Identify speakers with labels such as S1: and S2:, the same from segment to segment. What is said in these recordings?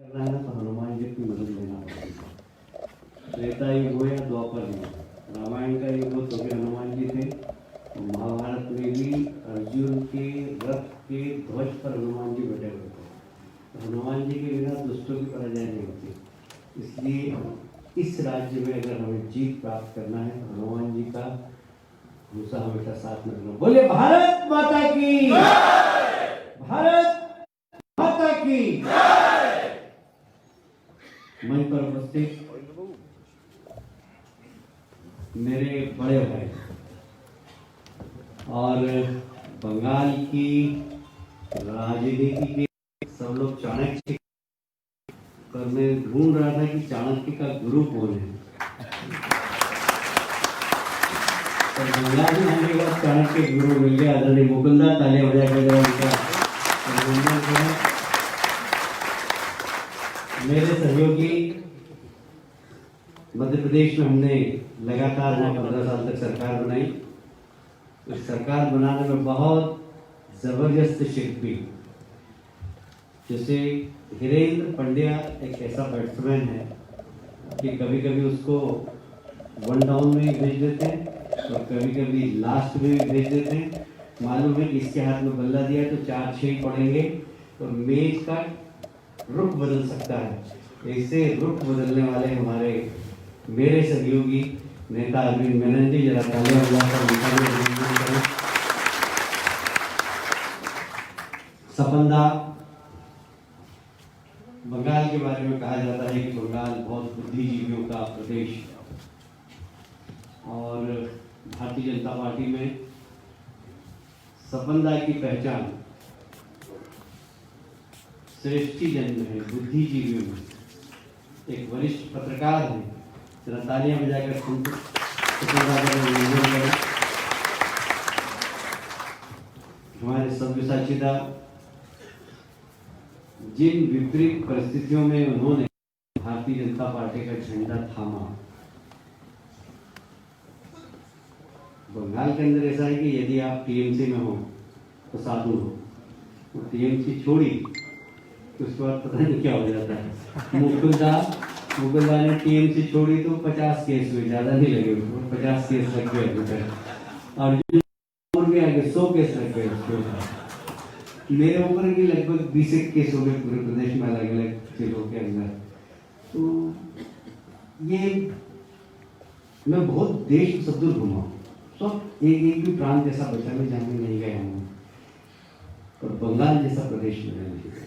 S1: करना है तो हनुमान जी की मदद लेना पड़ेगा। त्रेता युग हो या द्वापर युग, रामायण का युग हो तो भी हनुमान जी थे, महाभारत में भी अर्जुन के रथ के ध्वज पर हनुमान जी बैठे हुए थे। तो हनुमान जी के बिना दुष्टों की पराजय नहीं होती। इसलिए इस राज्य में अगर हमें जीत प्राप्त करना है तो हनुमान जी का हमेशा हमेशा साथ में रखना। बोले भारत माता की, भारत माता की। मंच पर उपस्थित मेरे बड़े भाई और बंगाल की राजनीति के सब लोग चाणक्य, पर मैं ढूंढ रहा था कि चाणक्य का गुरु कौन है। तो बंगाल में आने के बाद चाणक्य गुरु मिल गया, आदरणीय मुकुंदा, तालियां बजा कर उनका अभिनंदन करें। मेरे सहयोगी मध्य प्रदेश में हमने लगातार 15 साल तक सरकार बनाई। उस सरकार बनाने में बहुत जबरदस्त शिल्पी, जैसे हीरेंद्र पंड्या एक ऐसा बैट्समैन है कि कभी कभी उसको 1 डाउन में ही भेज देते हैं और कभी कभी लास्ट में भी भेज देते हैं। मालूम है कि इसके हाथ में बल्ला दिया तो 4-6 पड़ेंगे तो मैच का रुख बदल सकता है। ऐसे रुख बदलने वाले हमारे मेरे सहयोगी नेता अरविंद मेनन जी, जरा तालियां बजाकर सपंदा। बंगाल के बारे में कहा जाता है कि बंगाल बहुत बुद्धिजीवियों का प्रदेश है और भारतीय जनता पार्टी में सपंदा की पहचान श्रेष्ठी जन्म है, बुद्धिजीवियों में। एक वरिष्ठ पत्रकार है, जरा तालियां बजाकर हमारे सव्यसाचिता, जिन विपरीत परिस्थितियों में उन्होंने भारतीय जनता पार्टी का झंडा थामा। बंगाल के अंदर ऐसा है कि यदि आप टीएमसी में हो तो साधु हो, और टीएमसी छोड़ी तो उसके बाद पता नहीं क्या हो जाता है। मुकुंदा ने टीएमसी छोड़ी तो 50 केस हुए, ज्यादा नहीं लगे उसको, 50 केस लग गए और भी आगे 100 केस लग गए उसके ऊपर। मेरे ऊपर भी लगभग 20 केस हो गए पूरे प्रदेश में अलग अलग जिलों के अंदर। तो ये मैं बहुत देश सदूर घूमा, सब एक भी प्रांत जैसा बचा नहीं जहाँ में नहीं गया हूँ, और बंगाल जैसा प्रदेश में नहीं गया।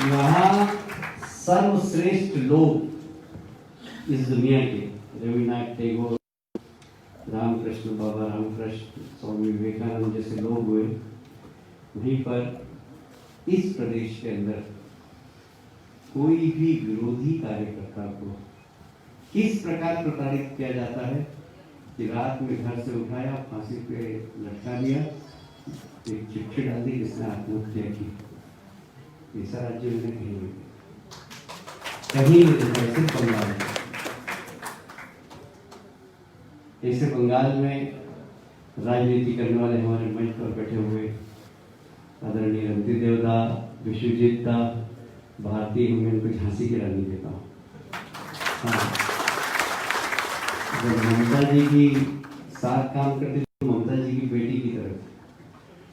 S1: यहाँ सर्वश्रेष्ठ लोग इस दुनिया के, रविन्द्रनाथ टैगोर, रामकृष्ण बाबा, रामकृष्ण, स्वामी विवेकानंद जैसे लोग हुए। वहीं पर इस प्रदेश के अंदर कोई भी विरोधी कार्यकर्ता को किस प्रकार प्रताड़ित किया जाता है कि रात में घर से उठाया, फांसी पे लटका दिया, एक चिट्ठी डाल दी, जिसने आत्महत्या की। ऐसा राज्य मैंने कहीं नहीं, बंगाल, ऐसे बंगाल में राजनीति करने वाले हमारे मंच पर बैठे हुए आदरणीय रंती देवदा, विश्वजीत दा, भारती, मैं इनको झांसी की रानी देता हूँ। हाँ, जब ममता जी की साथ काम करते थे, ममता जी की बेटी की तरह,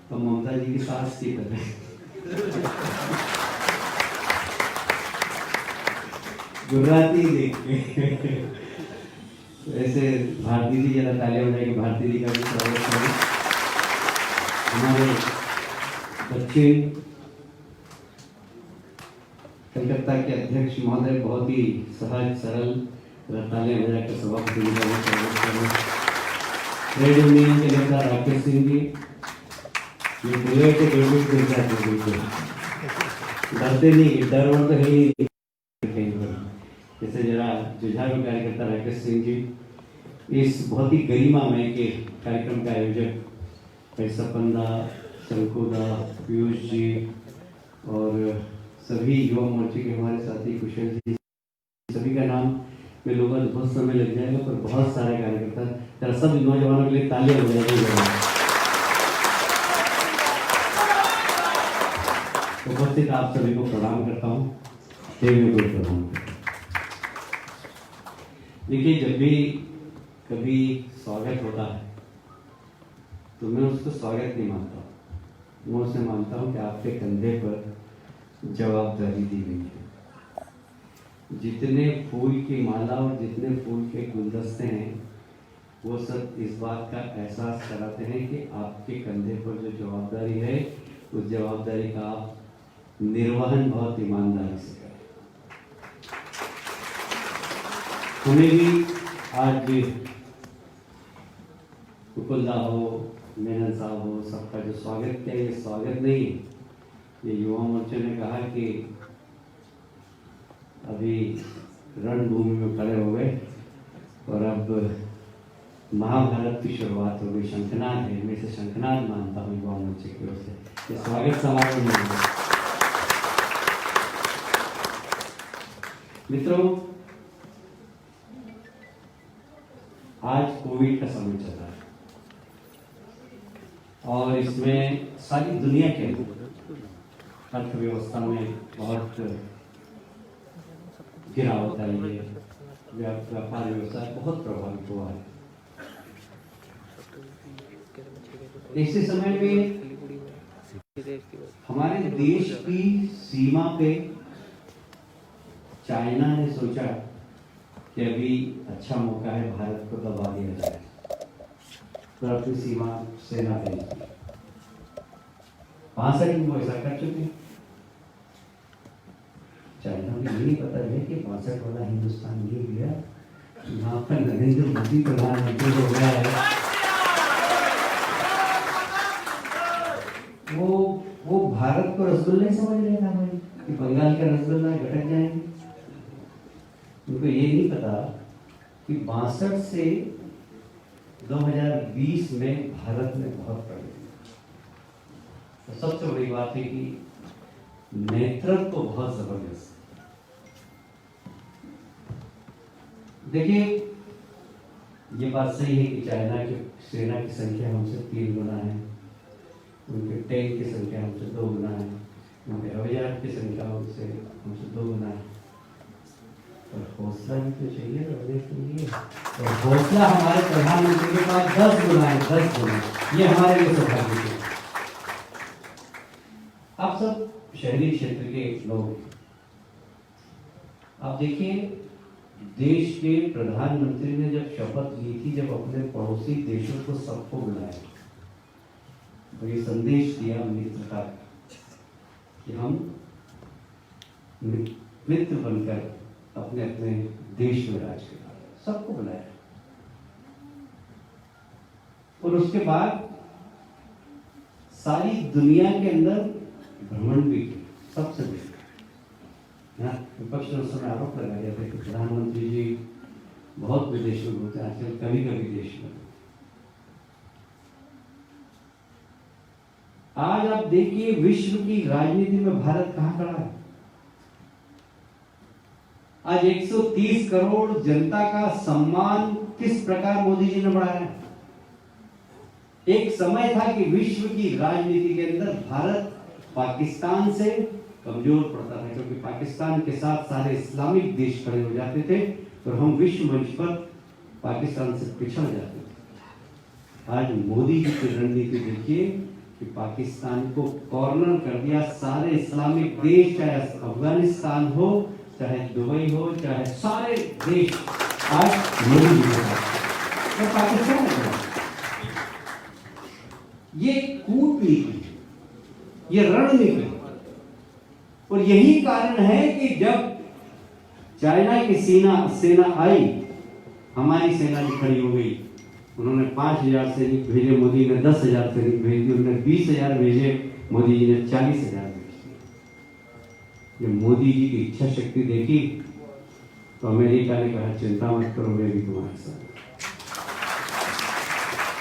S1: तो ममता जी की सास की तरह गुजराती देख के ऐसे भारती जी, जरा तालियां बजाएंगे भारती जी का भी स्वागत करें। हमारे बच्चे कलकत्ता के अध्यक्ष महोदय बहुत ही सहज सरल, तालियां बजाकर सभापति जी का स्वागत करें। ट्रेड यूनियन के नेता राकेश सिंह जी, ये पूरे के डेविड डरते नहीं, डर वर तो है ही, जैसे जरा जुझारू कार्यकर्ता राकेश सिंह जी, इस बहुत ही गरिमामय के कार्यक्रम का आयोजक सपंदा, शंकुदा, पीयूष जी और सभी युवा मोर्चे के हमारे साथी कुशल जी, सभी का नाम में लोगों को बहुत समय लग जाएगा, पर बहुत सारे कार्यकर्ता, जरा सब नौजवानों के लिए तालियां बजाइए। उपस्थित आप सभी को प्रणाम करता हूँ। देव को प्रणाम करता हूँ। देखिए, जब भी कभी स्वागत होता है तो मैं उसको स्वागत नहीं मानता, मैं उसे मानता हूँ कि आपके कंधे पर जवाबदारी दी गई है। जितने फूल की माला और जितने फूल के गुलदस्ते हैं वो सब इस बात का एहसास कराते हैं कि आपके कंधे पर जो जवाबदारी है उस जवाबदारी का आप निर्वहन बहुत ईमानदारी से करें। हमें भी आज मुकुंदा हो, मेनन साहब हो, सबका जो स्वागत किया, ये स्वागत नहीं, ये युवा मोर्चा ने कहा कि अभी रणभूमि में खड़े हो गए और अब महाभारत की शुरुआत हो गई। शंखनाद है, मैं इसे शंखनाद मानता हूँ युवा मोर्चे की ओर से। ये स्वागत समारोह नहीं है। मित्रों, आज कोविड का समय चल रहा है और इसमें सारी दुनिया के अर्थव्यवस्था में बहुत गिरावट आई है। व्यापार व्यवसाय बहुत प्रभावित हुआ है। ऐसे समय में हमारे देश की सीमा पे चाइना ने सोचा कि अभी अच्छा मौका है भारत को दबा दिया जाए, तो अपनी सीमा सेना भेज दी। 65 में वो ऐसा कर चुके हैं। चाइना को ये नहीं पता है कि 65 वाला हिंदुस्तान ये गया, यहाँ पर नरेंद्र मोदी प्रधानमंत्री हो गया है। वो भारत को रसगुल्ले समझ लेना भाई कि बंगाल का रसगुल्ला घटक जाएंगे। उनको ये नहीं पता कि 62 से 2020 में भारत में बहुत प्रगति। तो सबसे बड़ी बात है कि नेतृत्व तो बहुत जबरदस्त। देखिए, ये बात सही है कि चाइना की सेना की संख्या हमसे 3 गुना है, उनके टैंक की संख्या हमसे 2 गुना है, उनके हवाई जहाज की संख्या हमसे 2 गुना है। और हौसला भी तो चाहिए लड़ने के लिए, और हौसला हमारे प्रधानमंत्री के पास 10 गुना है, 10 गुना। ये हमारे लिए सौभाग्य है। आप सब शहरी क्षेत्र के लोग, आप देखिए, देश के प्रधानमंत्री ने जब शपथ ली थी, जब अपने पड़ोसी देशों को सबको बुलाया और ये संदेश दिया मित्रता कि हम मित्र बनकर अपने अपने देश में राज करें, सबको बुलाया। और उसके बाद सारी दुनिया के अंदर भ्रमण भी किया, सबसे बेहतर। विपक्ष ने उस समय आरोप लगाया था कि प्रधानमंत्री जी बहुत विदेश में घूमते हैं, आजकल कभी कभी देश में। आज आप देखिए, विश्व की राजनीति में भारत कहां खड़ा है। आज 130 करोड़ जनता का सम्मान किस प्रकार मोदी जी ने बढ़ाया है। एक समय था कि विश्व की राजनीति के अंदर भारत पाकिस्तान से कमजोर पड़ता था, क्योंकि पाकिस्तान के साथ सारे इस्लामिक देश खड़े हो जाते थे और हम विश्व मंच पर पाकिस्तान से पिछड़ जाते थे। आज मोदी जी की रणनीति देखिए कि पाकिस्तान को कॉर्नर कर दिया। सारे इस्लामिक देश, चाहे अफगानिस्तान हो, चाहे दुबई हो, चाहे सारे देश आज मोदी जी के साथ। तो पाकिस्तान ये कूटनीति, ये रणनीति, और यही कारण है कि जब चाइना की सेना आई, हमारी सेना भी खड़ी हो गई। उन्होंने 5000 सैनिक भेजे, मोदी ने 10,000 सैनिक भेज दिए। उन्होंने 20,000 भेजे, मोदी जी ने 40,000 भेज दिए। ये मोदी जी की इच्छा शक्ति देखी तो अमेरिका ने कहा चिंता मत करो, मैं भी तुम्हारे साथ।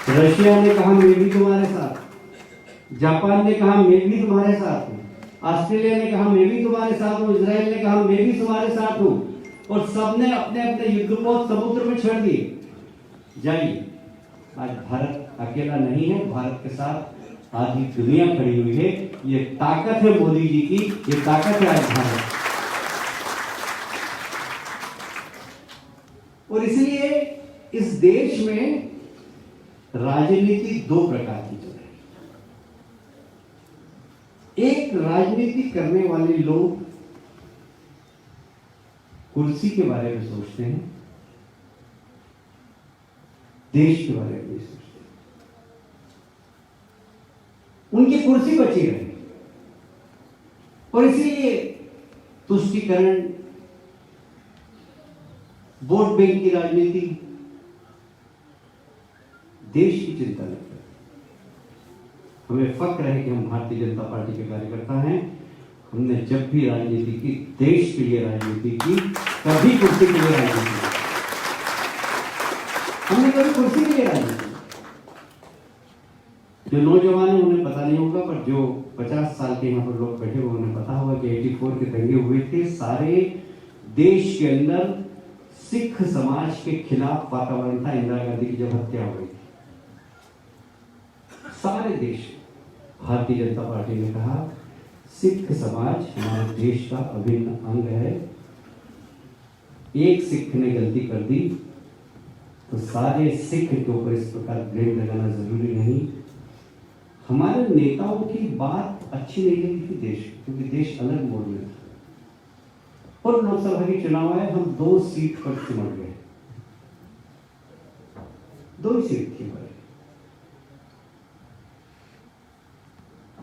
S1: रशिया ने कहा मैं भी तुम्हारे साथ। जापान ने कहा मैं भी तुम्हारे साथ हूँ। ऑस्ट्रेलिया ने कहा मैं भी तुम्हारे साथ हूँ। इजराइल ने कहा मैं भी तुम्हारे साथ हूँ। और सबने अपने अपने युद्धपोत समुद्र में छोड़ दिए। जाइए, आज भारत अकेला नहीं है, भारत के साथ आधी दुनिया खड़ी हुई है। ये ताकत है मोदी जी की, ये ताकत है आज भारत। और इसलिए इस देश में राजनीति दो प्रकार की चल रही है। एक राजनीति करने वाले लोग कुर्सी के बारे में सोचते हैं, देश के बारे में सोचते हैं, उनकी कुर्सी बची रहे और इसीलिए तुष्टीकरण, वोट बैंक की राजनीति, देश की चिंता नहीं करते। हमें फक्र है कि हम भारतीय जनता पार्टी के कार्यकर्ता हैं। हमने जब भी राजनीति की, देश के लिए राजनीति की, कभी कुर्सी के लिए राजनीति की। हमने कभी कुर्सी के लिए राजनीति की। जो नौजवान है उन्हें पता नहीं होगा, पर जो 50 साल के यहाँ पर लोग बैठे हुए उन्हें पता होगा कि 84 के दंगे हुए थे। सारे देश के अंदर सिख समाज के खिलाफ वातावरण था। इंदिरा गांधी की जब हत्या हो गई थी, सारे देश, भारतीय जनता पार्टी ने कहा सिख समाज हमारे देश का अभिन्न अंग है। एक सिख ने गलती कर दी तो सारे सिख के ऊपर इस प्रकार ब्लेम लगाना जरूरी नहीं। हमारे नेताओं की बात अच्छी नहीं लगी थी देश, क्योंकि देश अलग मोड में था और लोकसभा के चुनाव आए, हम 2 सीट पर सिमट गए, 2 ही सीट थी हमारे।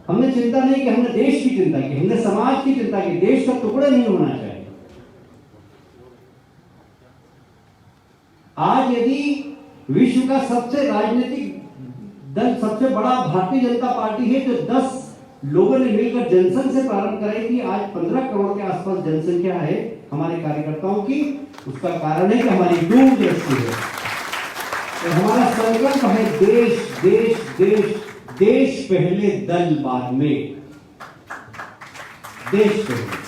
S1: हमने चिंता नहीं की, हमने देश की चिंता की, हमने समाज की चिंता की। देश का टुकड़ा नहीं होना चाहिए। आज यदि विश्व का सबसे राजनीतिक दल, सबसे बड़ा भारतीय जनता पार्टी है, जो 10 लोगों ने मिलकर जनसंघ से प्रारंभ कराई थी, आज 15 करोड़ के आसपास जनसंख्या है हमारे कार्यकर्ताओं की। उसका कारण है कि हमारी दूरदृष्टि है और हमारा संकल्प है देश देश देश, देश पहले दल बाद में, देश पहले।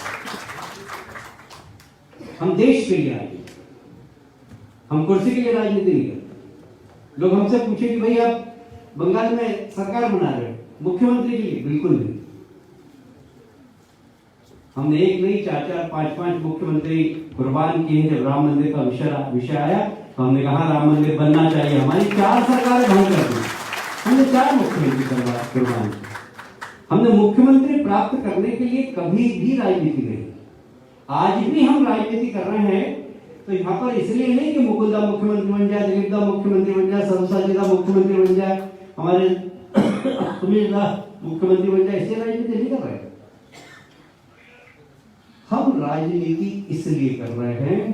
S1: हम देश के लिए राजनीति, हम कुर्सी के लिए राजनीति नहीं करते। लोग हमसे पूछे कि भाई आप बंगाल में सरकार बना रहे हो, मुख्यमंत्री के लिए? बिल्कुल नहीं। हमने एक नहीं 4-4, 5-5 मुख्यमंत्री कुर्बान किए हैं। जब राम मंदिर का विषय आया तो हमने कहा राम मंदिर बनना चाहिए। हमारी 4 सरकारें भंग कर दी, हमने 4 मुख्यमंत्री कुर्बान किए। हमने मुख्यमंत्री प्राप्त करने के लिए कभी भी राजनीति नहीं। आज भी हम राजनीति कर रहे हैं तो यहाँ पर इसलिए नहीं कि मुकुल दा मुख्यमंत्री बन जाए, दिलीप दा मुख्यमंत्री बन जाए, सबसाजी दा मुख्यमंत्री बन जाए, हमारे सुनील दा मुख्यमंत्री बन जाए, इसलिए राजनीति नहीं कर रहे। हम राजनीति इसलिए कर रहे हैं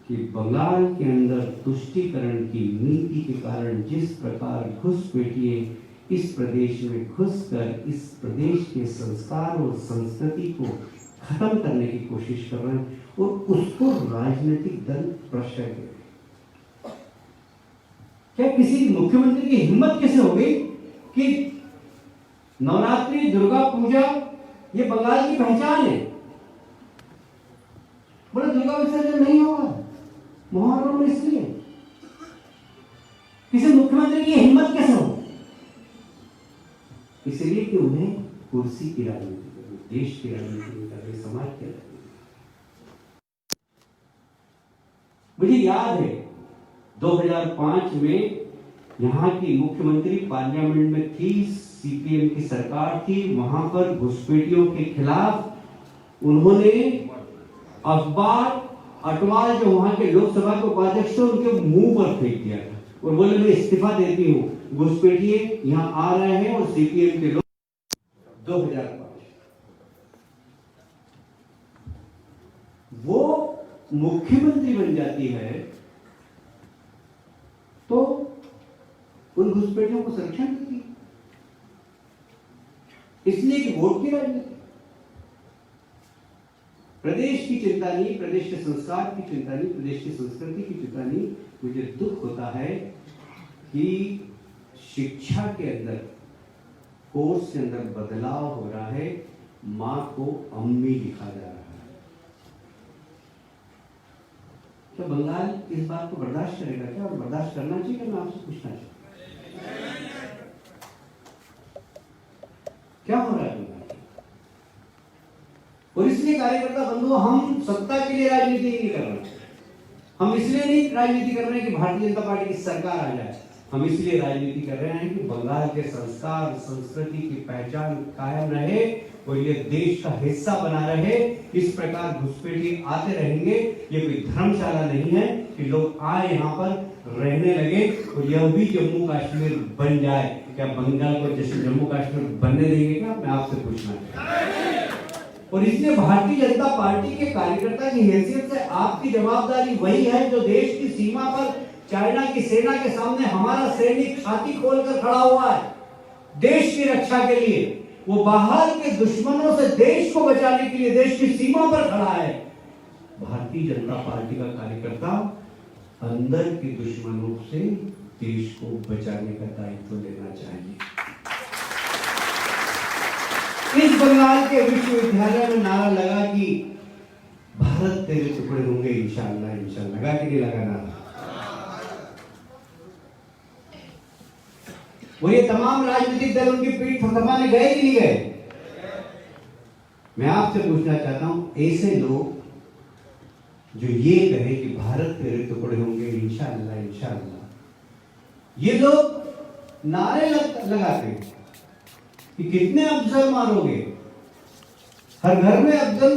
S1: कि बंगाल के अंदर तुष्टीकरण की नीति के कारण जिस प्रकार घुसपैठिए इस प्रदेश में घुसकर इस प्रदेश के संस्कार और संस्कृति को खत्म करने की कोशिश कर रहे हैं और उसको राजनीतिक दल प्रश्रय दे रहे। क्या किसी मुख्यमंत्री की हिम्मत कैसे हो गई कि नवरात्रि, दुर्गा पूजा ये बंगाल की पहचान है, बोले दुर्गा विसर्जन नहीं होगा, मुहर्रम में, इसलिए किसी मुख्यमंत्री की हिम्मत कैसे हो? इसलिए कि उन्हें कुर्सी की राजनीति करनी, देश की राजनीति नहीं करनी, समाज की राजनीति। मुझे याद है 2005 में यहाँ की मुख्यमंत्री पार्लियामेंट में थी, सीपीएम की सरकार थी, वहां पर घुसपैठियों के खिलाफ उन्होंने अखबार अटवाल जो वहां के लोकसभा के उपाध्यक्ष थे उनके मुंह पर फेंक दिया था और बोले मैं इस्तीफा देती हूं, घुसपैठिए यहां आ रहे हैं। और सीपीएम के लोग 2005 वो मुख्यमंत्री बन जाती है तो उन घुसपैठियों को संरक्षण देती है, इसलिए कि वोट की राजनीति। प्रदेश की चिंता नहीं, प्रदेश के संस्कार की चिंता नहीं, प्रदेश की संस्कृति की चिंता नहीं। मुझे दुख होता है कि शिक्षा के अंदर, कोर्स के अंदर बदलाव हो रहा है, मां को अम्मी लिखा जा रहा है। क्या बंगाल इस बात को बर्दाश्त करेगा? क्या बर्दाश्त करना चाहिए? मैं आपसे पूछना चाहता हूं। क्या हो रहा है बंगाल? और इसलिए कार्यकर्ता बंधुओं, हम सत्ता के लिए राजनीति नहीं कर रहे, हम इसलिए नहीं राजनीति कर रहे हैं कि भारतीय जनता पार्टी की सरकार आ जाए, हम इसलिए राजनीति कर रहे हैं कि बंगाल के संस्कार संस्कृति की पहचान कायम रहे और ये देश का हिस्सा बना रहे। इस प्रकार घुसपैठी आते रहेंगे, ये कोई धर्मशाला नहीं है कि लोग आए यहाँ पर रहने लगे और यह भी जम्मू कश्मीर बन जाए। क्या बंगाल को जैसे जम्मू कश्मीर बनने देंगे क्या? मैं आपसे पूछना चाहता हूं। और इसलिए भारतीय जनता पार्टी के कार्यकर्ता की हैसियत से आपकी जवाबदारी वही है जो देश की सीमा पर चाइना की सेना के सामने हमारा सैनिक छाती खोलकर खड़ा हुआ है देश की रक्षा के लिए। वो बाहर के दुश्मनों से देश को बचाने के लिए देश की सीमा पर खड़ा है। भारतीय जनता पार्टी का कार्यकर्ता अंदर के दुश्मनों से देश को बचाने का दायित्व लेना चाहिए। इस बंगाल के विश्वविद्यालय में नारा लगा कि भारत तेरे टुकड़े होंगे इंशाअल्लाह, इंशाअल्लाह। लगा कि नहीं लगा नारा? वो ये तमाम राजनीतिक दल उनकी पीठ थपथपाने गए कि नहीं गए? मैं आपसे पूछना चाहता हूं, ऐसे लोग जो ये कहे कि भारत तेरे टुकड़े होंगे इंशाअल्लाह, इंशाअल्लाह, ये लोग नारे लगाते हैं कि कितने अफजल मारोगे, हर घर में अफजल,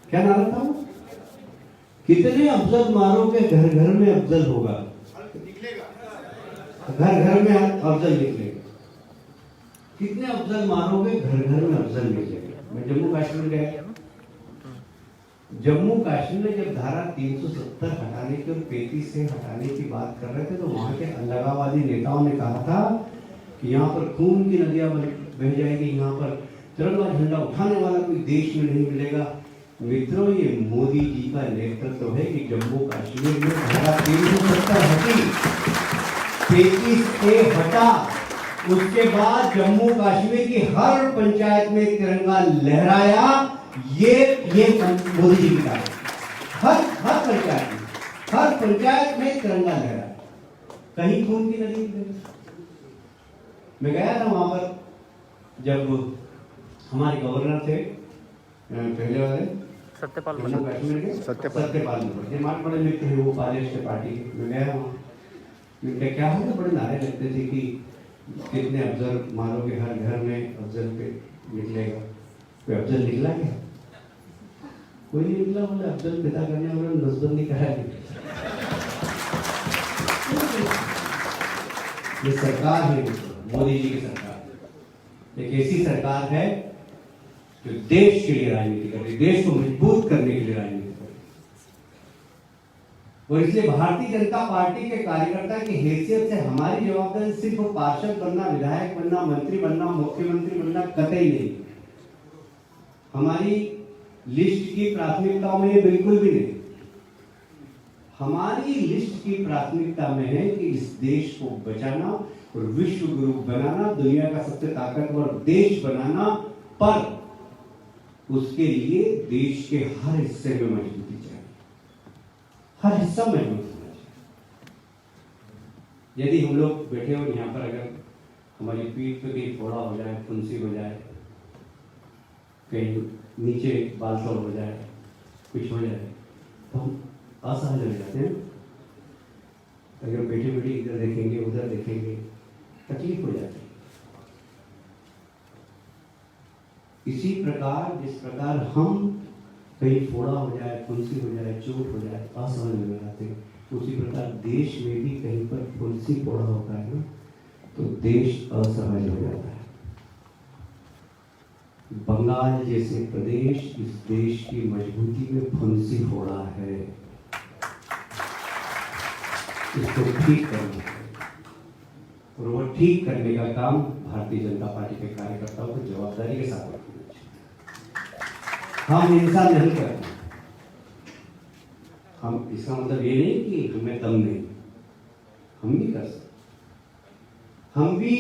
S1: क्या नारा था वो? कितने अफजल मारोगे घर घर में अफजल होगा, घर घर में अफजल निकलेगा। कितने अफजल मारोगे घर घर में अफजल निकलेगा। मैं जम्मू कश्मीर गया, जम्मू कश्मीर में जब धारा 370 हटाने की और 35 से हटाने की बात कर रहे थे तो वहां के अलगाववादी नेताओं ने कहा था कि यहाँ पर खून की नदियां बह जाएगी, यहाँ पर तिरंगा झंडा उठाने वाला कोई देश में नहीं मिलेगा। मित्रों, ये मोदी जी का नेतृत्व है कि जम्मू कश्मीर में धारा 370 हटी, 35 से हटा, उसके बाद जम्मू कश्मीर की हर पंचायत में तिरंगा लहराया। ये मोदी जी की बात है। हर पंचायत में तिरंगा लहराया, कहीं खून की नदी नहीं। मैं गया था वहां पर, जब हमारे गवर्नर थे पहले वाले सत्यपाल कश्मीर के, सत्यपाल मार्ग बड़े मित्र हैं वो कांग्रेस के पार्टी के। मैं गया वहाँ, मैं क्या हो, बड़े नारे लगते थे कि कितने अफजल मारोगे, हर घर में अफजल पे निकलेगा। कोई अफजल निकला क्या? कोई नहीं निकला। बोले अफजल पैदा करने वाले नसबंदी करा दी। ये सरकार है मोदी जी की सरकार, एक ऐसी सरकार है जो देश के लिए राजनीति कर रही है, देश को मजबूत करने के लिए राजनीति कर रही है। और इसलिए भारतीय जनता पार्टी के कार्यकर्ता की हैसियत से हमारी जवाबदारी सिर्फ पार्षद बनना, विधायक बनना, मंत्री बनना, मुख्यमंत्री बनना कतई नहीं। हमारी लिस्ट की प्राथमिकताओं में ये बिल्कुल भी नहीं। हमारी लिस्ट की प्राथमिकता में है कि इस देश को बचाना और विश्व गुरु बनाना, दुनिया का सबसे ताकतवर देश बनाना, पर उसके लिए देश के हर हिस्से में मजबूती चाहिए, हर हिस्सा मजबूत होना चाहिए। यदि हम लोग बैठे हो यहाँ पर, अगर हमारी पीठ पे कहीं फोड़ा हो जाए, फुंसी हो जाए, कहीं नीचे बालसौर हो जाए, कुछ हो जाए, तो हम असहज हो जाते हैं। अगर बैठे बैठे इधर देखेंगे उधर देखेंगे, तकलीफ हो जाती है। इसी प्रकार जिस प्रकार हम कहीं फोड़ा हो जाए, फुंसी हो जाए, चोट हो जाए, असहज हो जाते हैं, उसी प्रकार देश में भी कहीं पर फुंसी फोड़ा होता है ना, तो देश असहज हो जाता है। बंगाल जैसे प्रदेश इस देश की मजबूती में फुंसी फोड़ा है, इसको ठीक करना है। और वो ठीक करने का काम भारतीय जनता पार्टी के कार्यकर्ताओं को जवाबदारी के साथ करना चाहिए। हम हिंसा नहीं करते, हम, इसका मतलब ये नहीं कि हमें दम नहीं, हम भी कर सकते। हम भी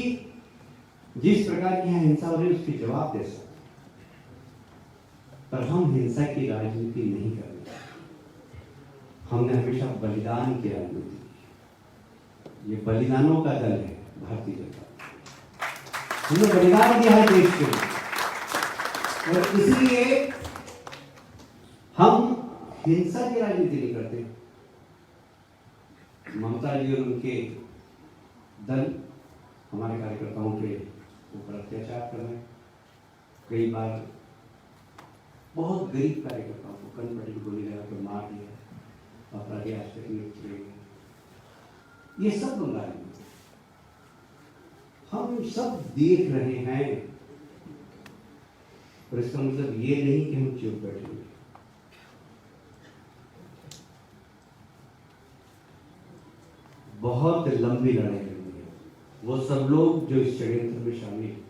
S1: जिस प्रकार की हिंसा हो रही है उसकी जवाब दे सकते, पर हम हिंसा की राजनीति नहीं करते। हमने हमेशा बलिदान की राजनीति, ये बलिदानों का दल है भारतीय जनता। हमने बलिदान दिया है देश के लिए, और इसलिए हम हिंसा की राजनीति नहीं करते। ममता जी और उनके दल हमारे कार्यकर्ताओं के ऊपर अत्याचार कर रहे हैं। कई बार बहुत गरीब कार्यकर्ताओं को कनपटी की गोली लगाकर मार दिया, अपराधी आज तक नहीं उतरे। ये सब बंगाल में हम सब देख रहे हैं, और इसका मतलब ये नहीं कि हम चुप बैठेंगे। बहुत लंबी लड़ाई लड़नी है। वो सब लोग जो इस षड्यंत्र में शामिल हैं,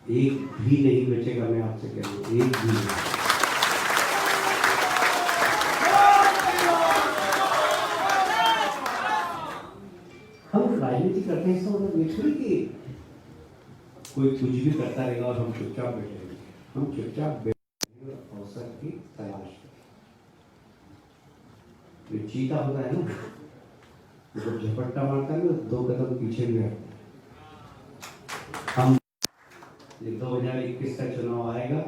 S1: एक भी नहीं बचेगा। मैं आपसे कह रहा हूं, एक भी नहीं। हम राजनीति करते हैं, सब देखिए कि कोई कुछ भी करता रहेगा और हम चुपचाप बैठेंगे। हम चुपचाप बैठेंगे और अवसर की तलाश करेंगे। जो चीता होता है ना, जब झपट्टा मारता है ना, 2 कदम पीछे भी हटता है। हम 2021 का चुनाव आएगा,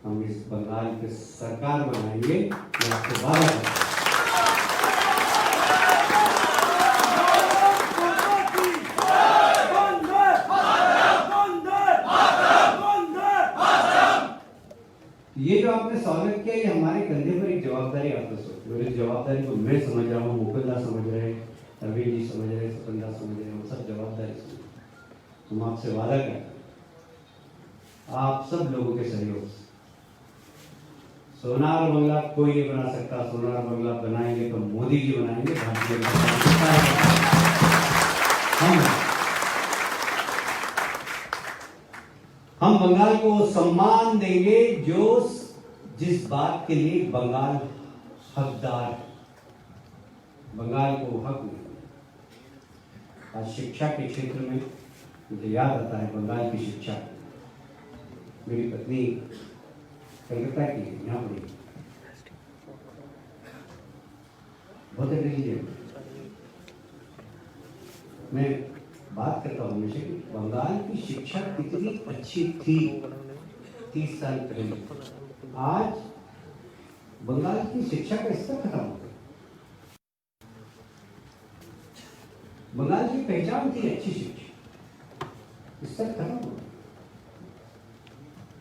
S1: हम इस बंगाल की सरकार बनाएंगे, मैं आपको वादा करता हूं। ये जो आपने स्वागत किया, ये हमारे कंधे पर एक जवाबदारी आपने सोची, और इस जवाबदारी को मैं समझ रहा हूँ, मुकुंदा समझ रहे हैं, अरविंद जी समझ रहे हैं, सपंदा समझ रहे हैं, हम सब जवाबदारी समझ। हम आपसे वादा करते हैं, आप सब लोगों के सहयोग से सोनार बंगला कोई नहीं बना सकता। सोनार बंगला बनाएंगे तो मोदी जी बनाएंगे, भारतीय जनता पार्टी। हम बंगाल को सम्मान देंगे जो जिस बात के लिए बंगाल हकदार है। बंगाल को हक मिले। आज शिक्षा के क्षेत्र में मुझे याद आता है बंगाल की शिक्षा। मेरी पत्नी कलकत्ता की है, यहाँ पढ़ी, बहुत इंटेलिजेंट। मैं बात करता हूँ हमेशा कि बंगाल की शिक्षा कितनी अच्छी थी 30 साल पहले। आज बंगाल की शिक्षा का स्तर खत्म हो गया। बंगाल की पहचान थी अच्छी शिक्षा, स्तर खत्म हो गया।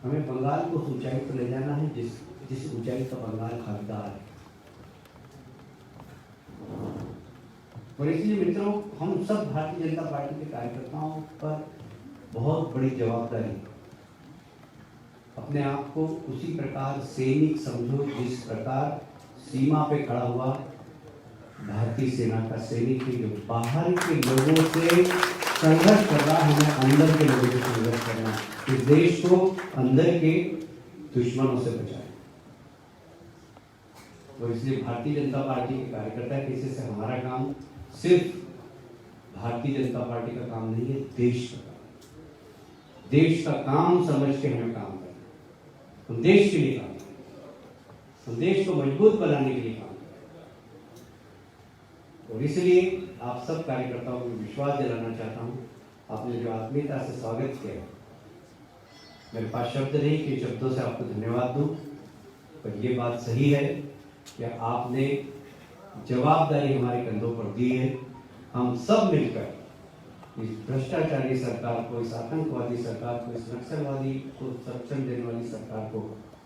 S1: हमें बंगाल को उस ऊंचाई पर ले जाना है जिस ऊंचाई का बंगाल हकदार है। और इसलिए मित्रों, हम सब भारतीय जनता पार्टी के कार्यकर्ताओं पर बहुत बड़ी जवाबदारी। अपने आप को उसी प्रकार सैनिक समझो जिस प्रकार सीमा पे खड़ा हुआ भारतीय सेना का सैनिक है, जो बाहर के लोगों से संघर्ष कर रहा है, हमें अंदर के लोगों से संघर्ष करना, इस देश को अंदर के दुश्मनों से बचाए। और इसलिए भारतीय जनता पार्टी के कार्यकर्ता के हिस्से से हमारा काम सिर्फ भारतीय जनता पार्टी का काम नहीं है, देश का काम। देश का काम समझ के हमें काम करना है। हम देश के लिए काम करें, हम देश को मजबूत बनाने के लिए काम करें। और इसलिए आप सब कार्यकर्ताओं को विश्वास दिलाना चाहता हूं। आपने जो आत्मीयता से स्वागत किया, मेरे पास शब्द नहीं कि शब्दों से आपको धन्यवाद दूं, पर यह बात सही है कि आपने जवाबदारी हमारे कंधों पर दी है। हम सब मिलकर इस भ्रष्टाचारी सरकार को, इस आतंकवादी सरकार को, इस नक्सलवादी को संरक्षण देने वाली सरकार को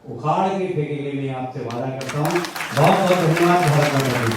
S1: उखाड़ के फेंकेंगे। मैं आपसे वादा करता हूँ। बहुत बहुत धन्यवाद। भारत माता की जय।